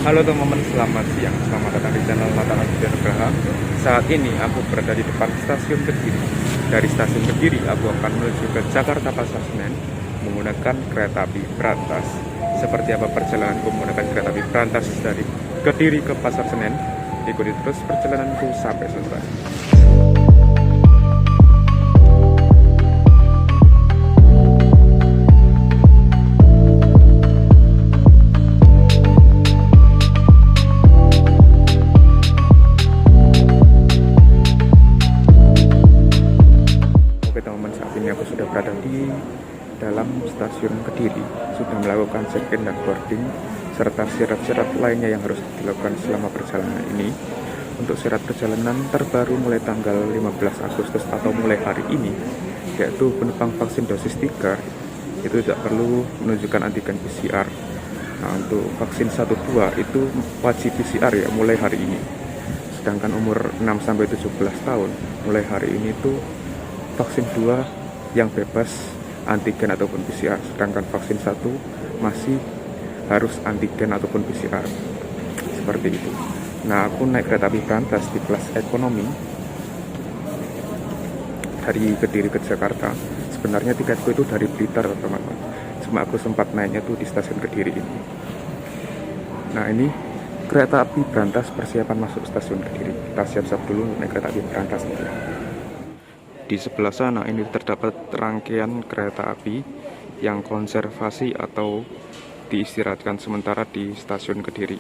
Halo teman-teman, selamat siang. Selamat datang di channel Mataram Nugraha. Saat ini aku berada di depan stasiun Kediri. Dari stasiun Kediri, aku akan menuju ke Jakarta Pasar Senen menggunakan kereta api Brantas. Seperti apa perjalananku menggunakan kereta api Brantas dari Kediri ke Pasar Senen? Ikuti terus perjalananku sampai selesai. Aku sudah berada di dalam stasiun Kediri, sudah melakukan check-in dan boarding serta syarat-syarat lainnya yang harus dilakukan selama perjalanan ini. Untuk syarat perjalanan terbaru mulai tanggal 15 Agustus atau mulai hari ini, yaitu penumpang vaksin dosis 3 itu tidak perlu menunjukkan antigen PCR. Nah, untuk vaksin 1-2 itu wajib PCR ya mulai hari ini. Sedangkan umur 6-17 tahun mulai hari ini itu vaksin 2 yang bebas antigen ataupun PCR, sedangkan vaksin 1 masih harus antigen ataupun PCR, seperti itu. Nah, aku naik kereta api Brantas di kelas ekonomi dari Kediri ke Jakarta. Sebenarnya tiketku itu dari Blitar, teman-teman, cuma aku sempat naiknya tuh di stasiun Kediri ini. Nah, ini kereta api Brantas persiapan masuk stasiun Kediri. Kita siap-siap dulu naik kereta api Brantas ini. Di sebelah sana ini terdapat rangkaian kereta api yang konservasi atau diistirahatkan sementara di stasiun Kediri.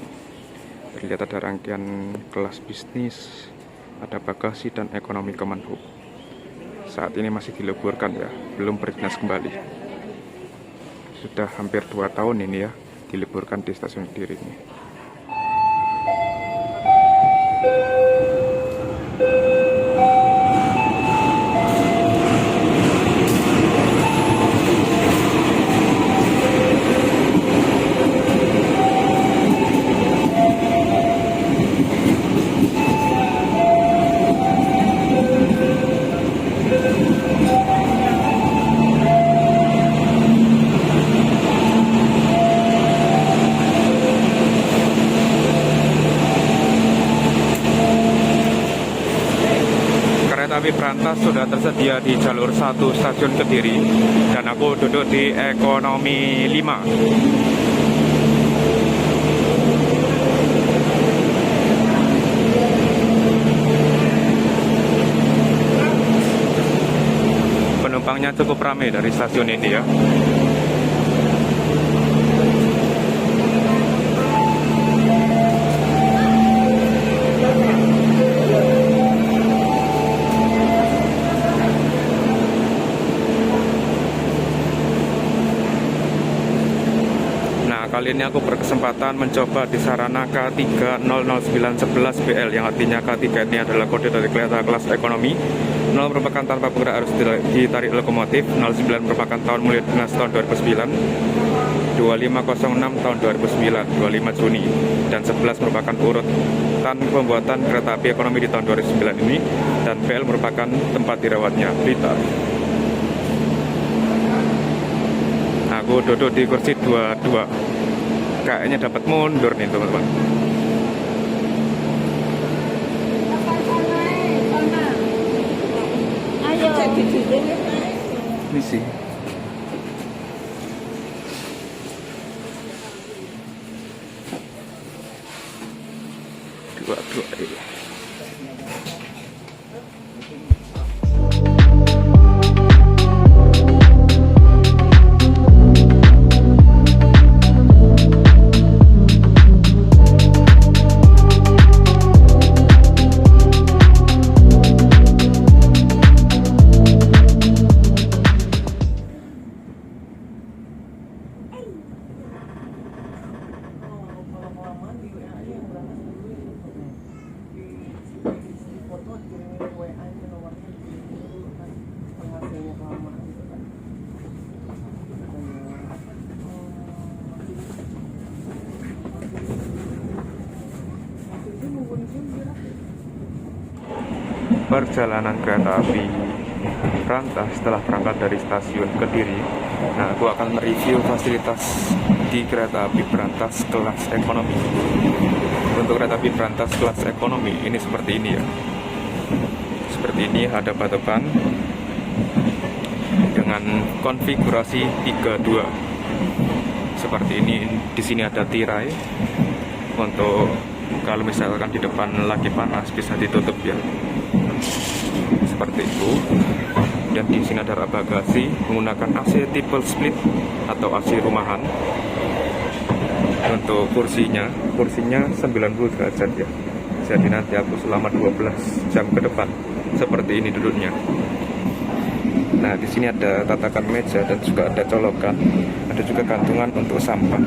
Terlihat ada rangkaian kelas bisnis, ada bagasi dan ekonomi Kemenhub. Saat ini masih diliburkan ya, belum berdinas kembali. Sudah hampir 2 tahun ini ya, diliburkan di stasiun Kediri ini. Kereta api Brantas sudah tersedia di jalur 1 stasiun Kediri dan aku duduk di ekonomi 5. Penumpangnya cukup ramai dari stasiun ini ya. Kali ini aku berkesempatan mencoba di Sarana K3000911 BL, yang artinya K3 ini adalah kode dari kereta kelas ekonomi. 0 merupakan tanpa penggerak harus ditarik lokomotif, 09 merupakan tahun mulai dinas tahun 2009, 2506 tahun 2009, 25 Juni, dan 11 merupakan urutan pembuatan kereta api ekonomi di tahun 2009 ini, dan BL merupakan tempat dirawatnya Blitar. Aku duduk di kursi 22. Kayaknya dapat mundur nih teman-teman. Ayo. Ini sih. Dua ini. Perjalanan kereta api Brantas setelah berangkat dari stasiun Kediri. Nah, aku akan mereview fasilitas di kereta api Brantas kelas ekonomi. Untuk kereta api berantas kelas ekonomi ini seperti ini ya. Seperti ini hadap hadapan dengan konfigurasi 32. Seperti ini. Di sini ada tirai untuk kalau misalkan di depan lagi panas bisa ditutup ya. Seperti itu. Dan di sini ada rak bagasi menggunakan AC tipe split atau AC rumahan. Untuk kursinya 90 derajat ya. Jadi nanti aku selama 12 jam ke depan seperti ini duduknya. Nah, di sini ada tatakan meja dan juga ada colokan, ada juga gantungan untuk sampah.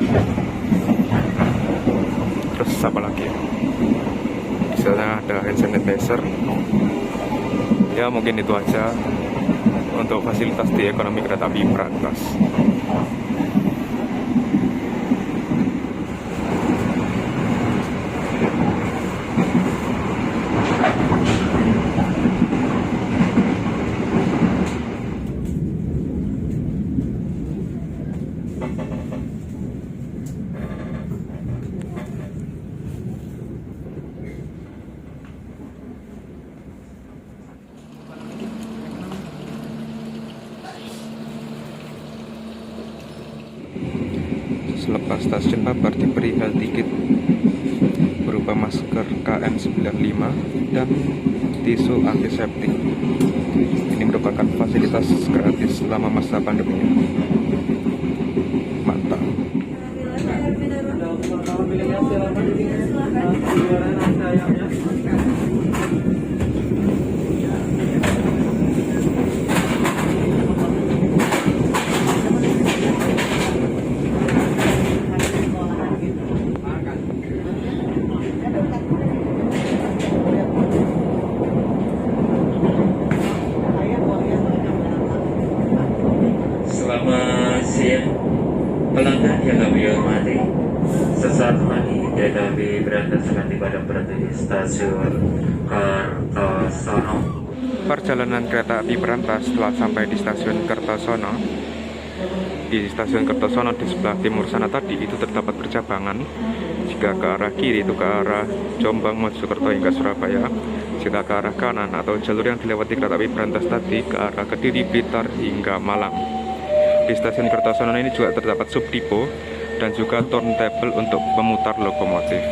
Terus apa lagi? Di sana ada hand sanitizer. Ya mungkin itu aja untuk fasilitas di ekonomi kereta api berantas. Selepas stasiun Pabar diberi hal tiket berupa masker KN95 dan tisu antiseptik. Ini merupakan fasilitas gratis selama masa pandemi. Mantap. Selamat siang, pelanggan yang kami hormati. Sesaat lagi kereta api berantas akan tiba dan berhenti di stasiun Kertosono. Perjalanan kereta api berantas telah sampai di stasiun Kertosono. Di stasiun Kertosono di sebelah timur sana tadi itu terdapat percabangan. Jika ke arah kiri itu ke arah Jombang, Mojokerto hingga Surabaya. Jika ke arah kanan atau jalur yang dilewati kereta api berantas tadi ke arah Kediri, Blitar hingga Malang. Di stasiun Kertosono ini juga terdapat subdepo dan juga turntable untuk memutar lokomotif.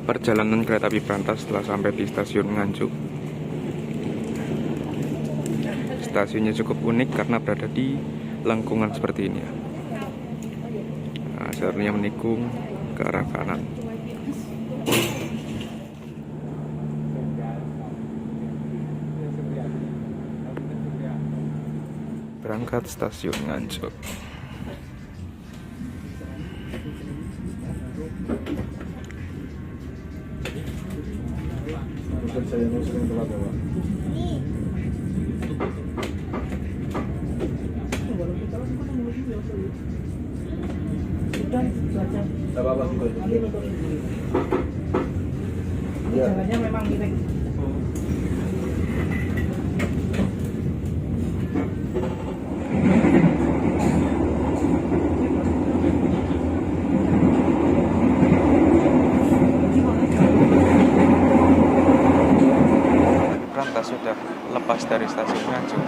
Perjalanan kereta api berantas setelah sampai di stasiun Nganjuk. Stasiunnya cukup unik karena berada di lengkungan seperti ini ya. Nah, jalurnya menikung ke arah kanan. Berangkat stasiun Nganjuk. Saya mau sering telat ya, Pak. Tidak apa-apa. Jalannya memang miring. Sudah lepas dari stasiun Nganjuk.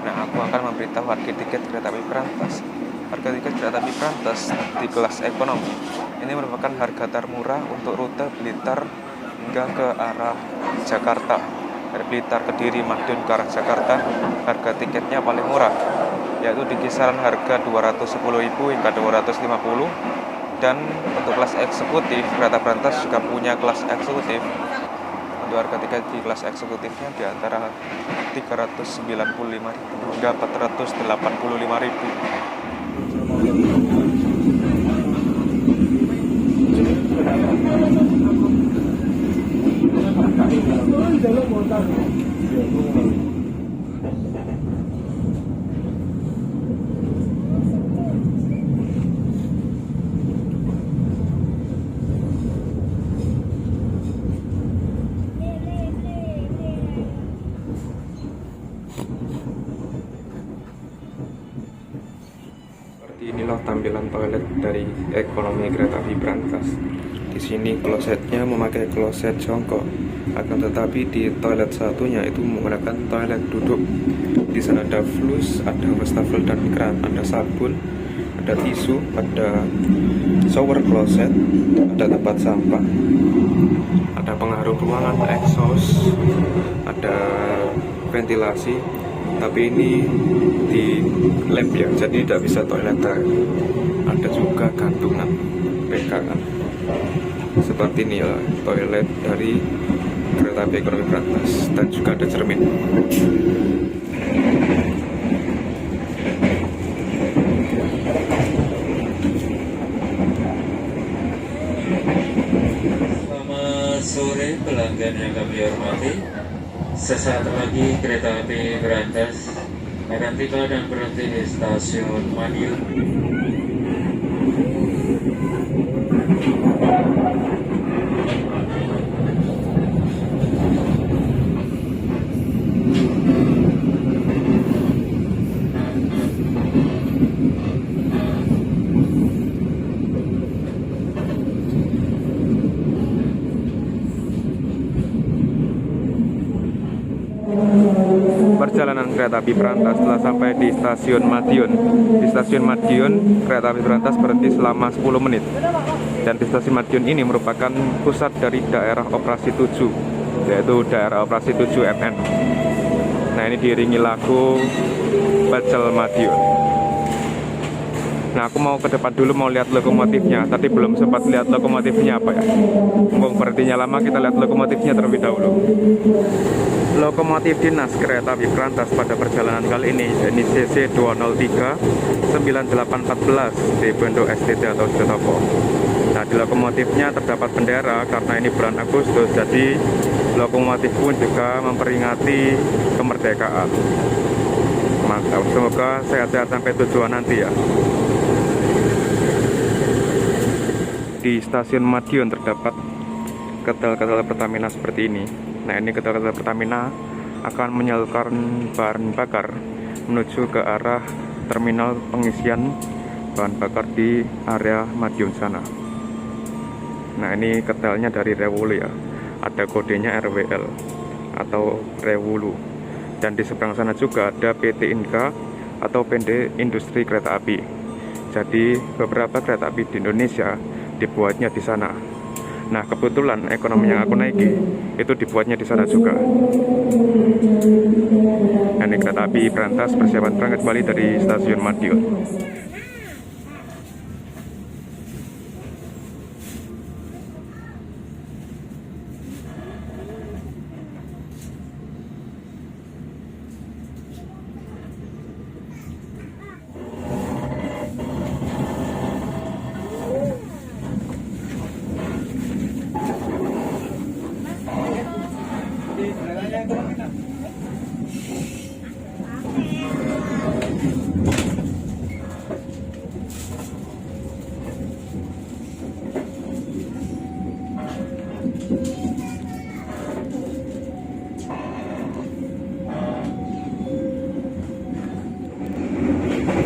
Nah, aku akan memberitahu harga tiket kereta api berantas. Harga tiket kereta api berantas di kelas ekonomi ini merupakan harga termurah untuk rute Blitar hingga ke arah Jakarta. Dari Blitar, Kediri, Madiun ke arah Jakarta, harga tiketnya paling murah, yaitu di kisaran harga 210.000 hingga 250. Dan untuk kelas eksekutif, kereta berantas juga punya kelas eksekutif. Untuk harga tiket di kelas eksekutifnya di antara 395.000 hingga 485.000. Seperti inilah tampilan toilet dari ekonomi kereta api berantas. Di sini klosetnya memakai kloset jongkok, akan tetapi di toilet satunya itu menggunakan toilet duduk. Di sana ada flus, ada wastafel dan keran, ada sabun, ada tisu, ada shower kloset, ada tempat sampah, ada pengaruh ruangan, exhaust, ada ventilasi. Tapi ini di lab ya, jadi tidak bisa toilet air. Ada juga gantungan pegangan. Seperti ini ya toilet dari kereta api ekonomi berantas, dan juga ada cermin. Selamat sore pelanggan yang kami hormati. Sesaat lagi kereta api berantas akan tiba dan berhenti di stasiun Madiun. Perjalanan kereta api berantas telah sampai di stasiun Madiun. Di stasiun Madiun, kereta api berantas berhenti selama 10 menit. Dan di stasiun Madiun ini merupakan pusat dari daerah operasi 7, yaitu daerah operasi 7 MN. Nah, ini diiringi lagu Pecel Madiun. Nah, aku mau ke depan dulu, mau lihat lokomotifnya. Tadi belum sempat lihat lokomotifnya apa ya. Mumpung berhentinya lama, kita lihat lokomotifnya terlebih dahulu. Lokomotif dinas kereta api berantas pada perjalanan kali ini CC 203 9814 di bentuk STT atau Setopo. Nah, di lokomotifnya terdapat bendera karena ini bulan Agustus, jadi lokomotif pun juga memperingati kemerdekaan. Mantap, semoga sehat-sehat sampai tujuan nanti ya. Di stasiun Madiun terdapat ketel-ketel Pertamina seperti ini. Nah, ini ketel-ketel Pertamina akan menyalurkan bahan bakar menuju ke arah terminal pengisian bahan bakar di area Madiun sana. Nah, ini ketelnya dari Rewulu ya. Ada kodenya RWL atau Rewulu. Dan di seberang sana juga ada PT Inka atau PT Industri Kereta Api. Jadi beberapa kereta api di Indonesia dibuatnya di sana. Nah, kebetulan ekonomi yang aku naiki itu dibuatnya di sana juga. Nah, ini kereta api berantas persiapan berangkat kembali dari stasiun Madiun.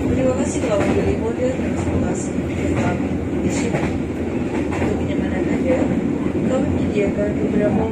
Terima kasih telah memilih mode transportasi kereta api di sini. Untuk kenyamanan Anda, kami menyediakan beberapa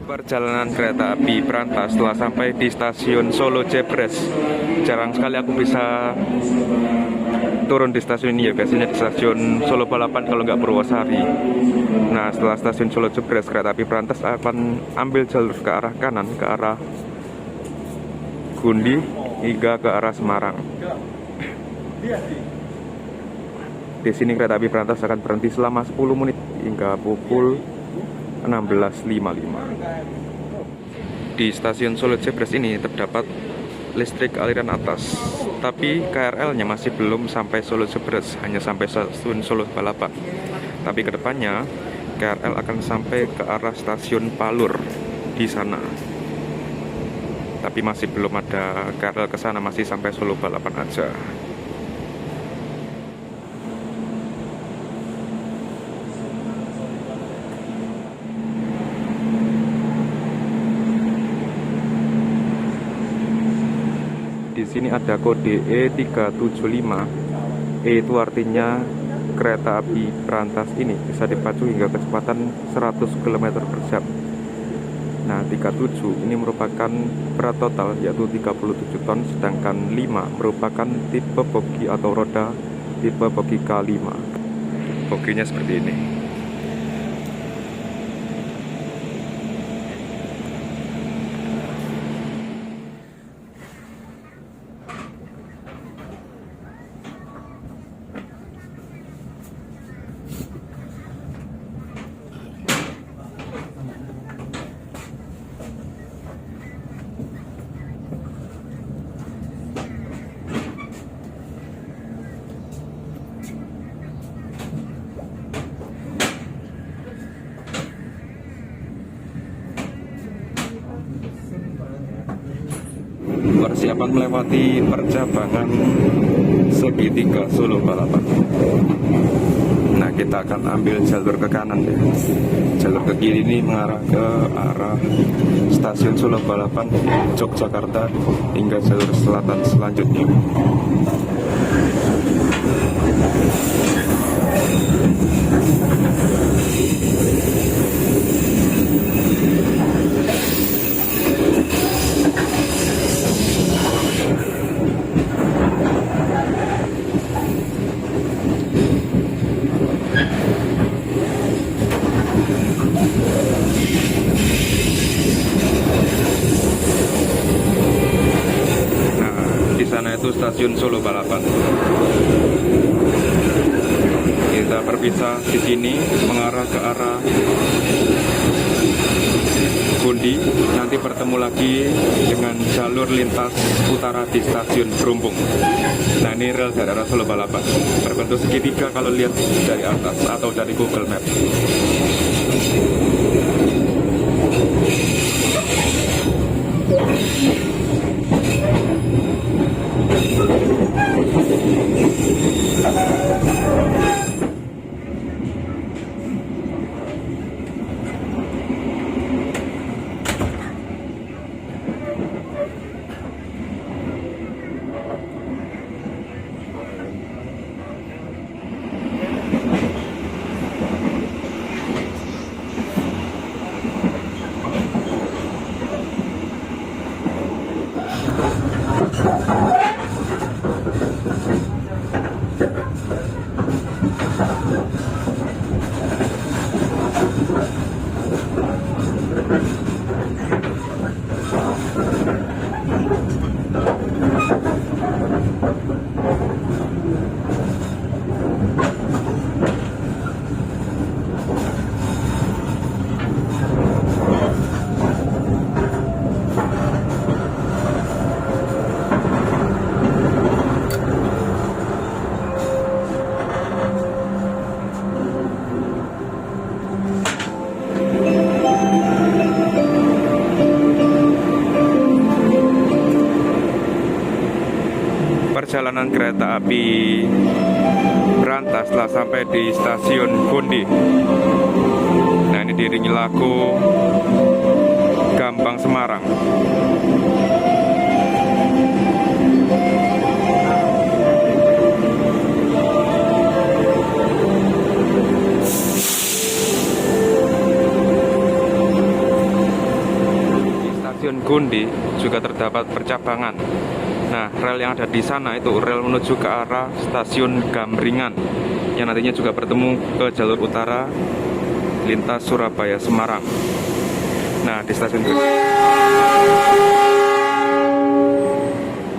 Perjalanan kereta api berantas setelah sampai di stasiun Solo Jebres. Jarang sekali aku bisa turun di stasiun ini ya, biasanya di stasiun Solo Balapan kalau nggak Purwosari. Nah, setelah stasiun Solo Jebres, kereta api berantas akan ambil jalur ke arah kanan, ke arah Gundi hingga ke arah Semarang. Di sini kereta api berantas akan berhenti selama 10 menit hingga pukul 16.55. Di stasiun Solo Jebres ini terdapat listrik aliran atas, tapi KRL-nya masih belum sampai Solo Jebres, hanya sampai stasiun Solo Balapan. Tapi kedepannya KRL akan sampai ke arah stasiun Palur di sana. Tapi masih belum ada KRL ke sana, masih sampai Solo Balapan aja. Di sini ada kode E375. E itu artinya kereta api berantas ini bisa dipacu hingga kecepatan 100 km per jam. Nah, 37 ini merupakan berat total yaitu 37 ton, sedangkan 5 merupakan tipe bogi atau roda tipe bogi K5. Boginya seperti ini. Persiapan melewati percabangan segitiga Solo Balapan. Nah, kita akan ambil jalur ke kanan ya. Jalur ke kiri ini mengarah ke arah stasiun Solo Balapan Yogyakarta hingga jalur selatan selanjutnya. Itu stasiun Solo Balapan. Kita berpisah di sini mengarah ke arah Gundi. Nanti bertemu lagi dengan jalur lintas utara di stasiun Perumbung. Nah, ini rel daerah Solo Balapan berbentuk segitiga kalau lihat dari atas atau dari Google Map. Perjalanan kereta api berantas setelah sampai di stasiun Gundi. Nah, ini diiringi lagu Gambang Semarang. Di stasiun Gundi juga terdapat percabangan. Nah, rel yang ada di sana itu rel menuju ke arah stasiun Gamringan yang nantinya juga bertemu ke jalur utara lintas Surabaya Semarang. Nah, di stasiun Gundi.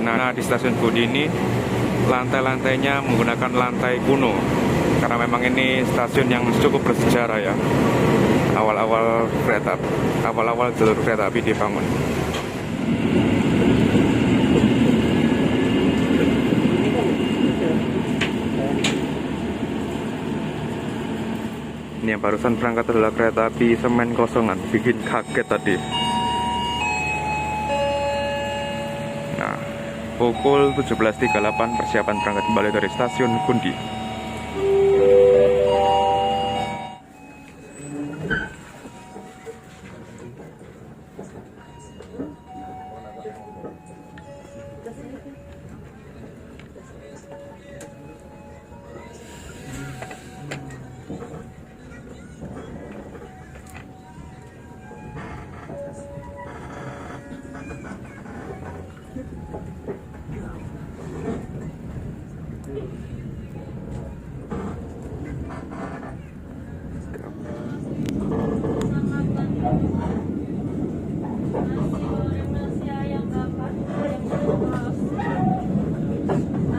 Nah, di stasiun Gundi ini lantai-lantainya menggunakan lantai kuno karena memang ini stasiun yang cukup bersejarah ya. Awal-awal jalur kereta api dibangun. Ini yang barusan berangkat adalah kereta api semen kosongan, bikin kaget tadi. Nah, pukul 17.38 persiapan berangkat kembali dari stasiun Gundi.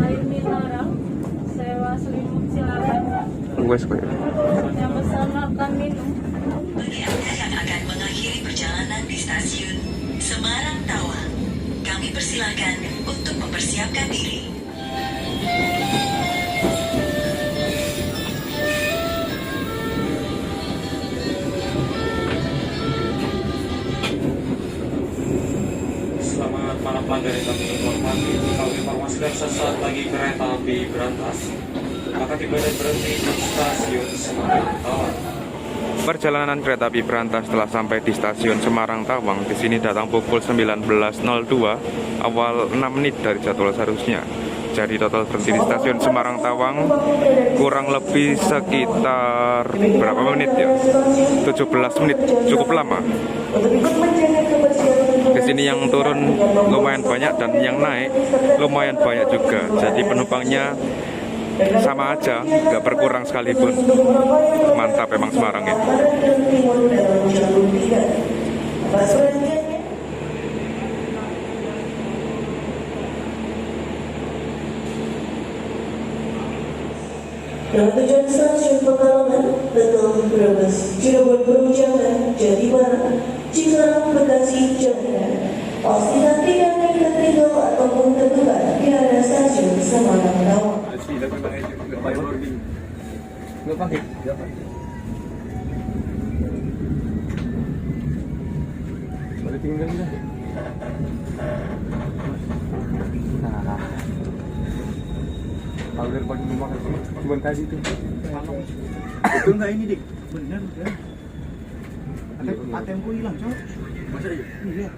Air mineral, sewa selimut silakan. Wes kowe. Yang pesan makan minum. Bagi Anda yang akan mengakhiri perjalanan di stasiun Semarang Tawang, kami persilakan untuk mempersiapkan diri. Selamat malam pelanggan yang kami hormati. Kami informasikan sesaat lagi kereta api berantas akan tiba dan berhenti di stasiun Semarang Tawang. Perjalanan kereta api berantas setelah sampai di stasiun Semarang Tawang. Di sini datang pukul 19.02, awal 6 menit dari jadwal seharusnya. Jadi total berhenti di stasiun Semarang Tawang kurang lebih sekitar berapa menit ya? 17 menit, cukup lama. Di sini yang turun lumayan banyak dan yang naik lumayan banyak juga. Jadi penumpangnya sama aja, nggak berkurang sekalipun. Mantap emang Semarang ya. Dengan tujuan stasiun Pekalongan, Tegal, Brebes, Cirebon Perujangan, Jawa Barat, Cikarang, Bekasi, Jakarta. Pastikan tidak naik ke Tegal ataupun terdekat di area stasiun Semarang Tawang. Kalau dari pagi makan cuma tadi tuh. Betul nggak ini dik? Bener ya. ATM ku hilang coy. Masa iya? Iya.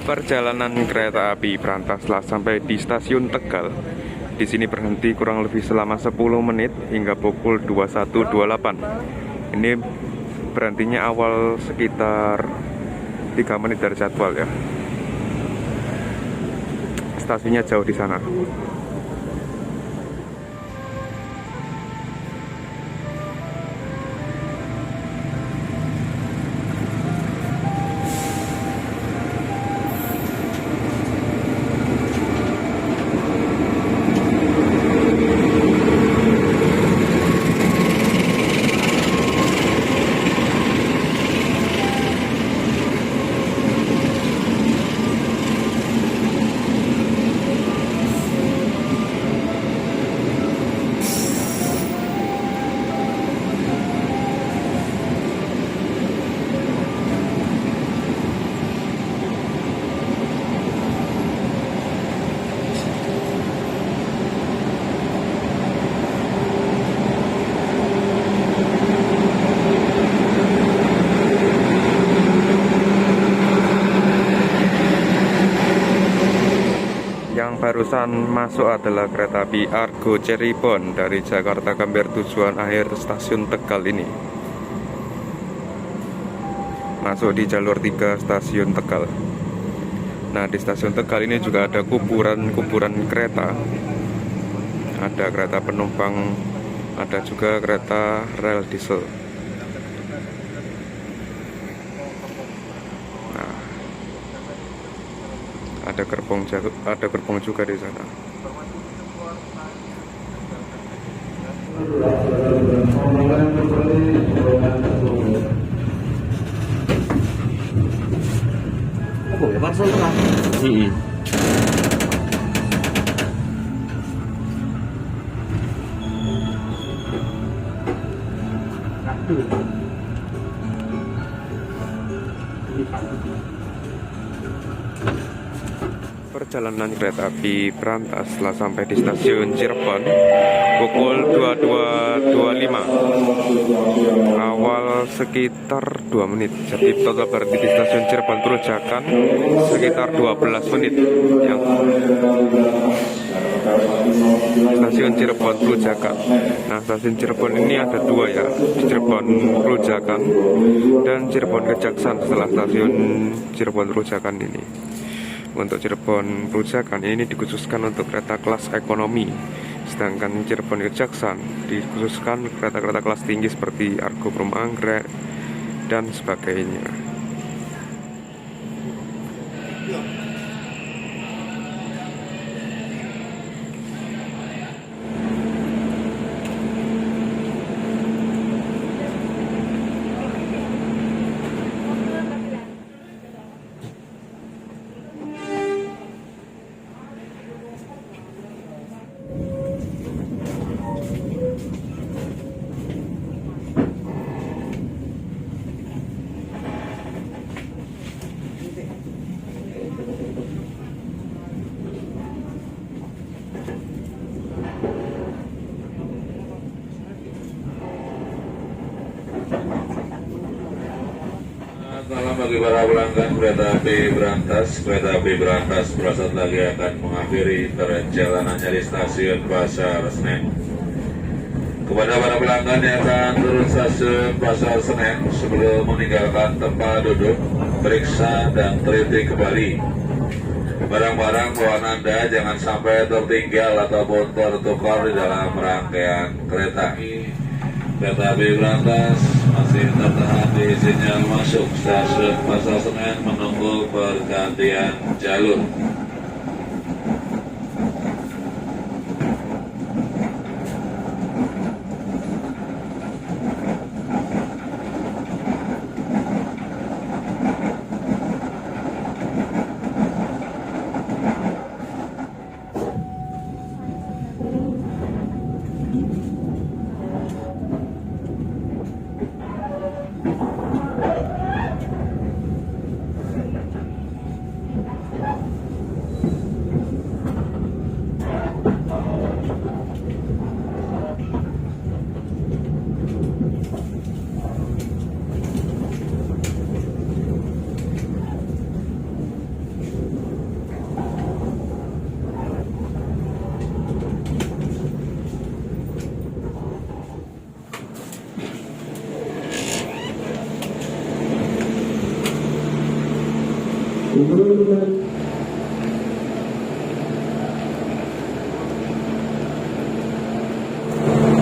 Perjalanan kereta api berantas setelah sampai di stasiun Tegal. Di sini berhenti kurang lebih selama 10 menit hingga pukul 21.28. Ini berhentinya awal sekitar 3 menit dari jadwal ya. Stasiunnya jauh di sana. barusan masuk adalah kereta api Argo Cirebon dari Jakarta Gambir tujuan akhir stasiun Tegal ini. Masuk di jalur 3 stasiun Tegal. Nah, di stasiun Tegal ini juga ada kuburan kereta. Ada kereta penumpang, ada juga kereta rel diesel. Nah, ada gerbong juga di sana. Perjalanan kereta api berantas setelah sampai di stasiun Cirebon pukul 22.25 awal sekitar 2 menit. Jadi total berhenti di stasiun Cirebon Perujakan sekitar 12 menit ya. Stasiun Cirebon Perujakan. Nah, stasiun Cirebon ini ada 2 ya, Cirebon Perujakan dan Cirebon Kejaksan setelah stasiun Cirebon Perujakan ini. Untuk Cirebon Perujakan ini dikhususkan untuk kereta kelas ekonomi, sedangkan Cirebon Kejaksan dikhususkan kereta-kereta kelas tinggi seperti Argo Brum Anggrek dan sebagainya. Malam bagi para pelanggan kereta api berantas. Kereta api berantas perasaan lagi akan mengakhiri perjalanannya di stasiun Pasar Senen. Kepada para pelanggan yang akan turun stasiun Pasar Senen sebelum meninggalkan tempat duduk, periksa dan teliti kembali barang-barang bawaan Anda, jangan sampai tertinggal ataupun tertukar di dalam rangkaian kereta. Kereta api berantas masih tertahan di sinyal masuk stasiun Pasar Senen menunggu pergantian jalur.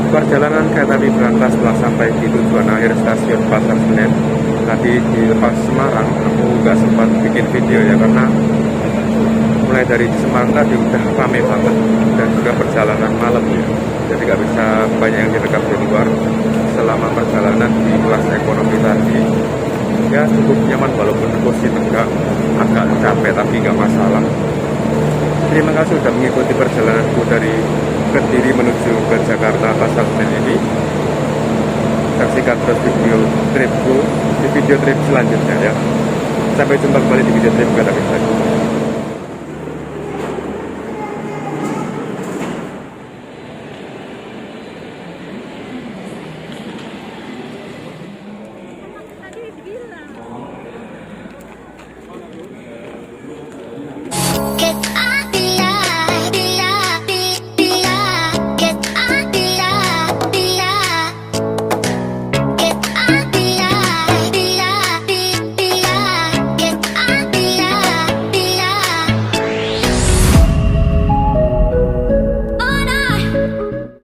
Perjalanan kereta api berantas setelah sampai di tujuan akhir stasiun Pasar Senen. Tadi di lepas Semarang aku nggak sempat bikin video ya, karena mulai dari Semarang tadi udah rame banget dan juga perjalanan malam ya, jadi nggak bisa banyak yang direkam di luar. Selama perjalanan di kelas ekonomi tadi ya cukup nyaman, walaupun kursi tegak, agak capek tapi nggak masalah. Terima kasih sudah mengikuti perjalananku dari Kediri menuju ke Jakarta Pasar Senen ini. Saksikan terus video tripku di video trip selanjutnya ya. Sampai jumpa kembali di video trip kereta api.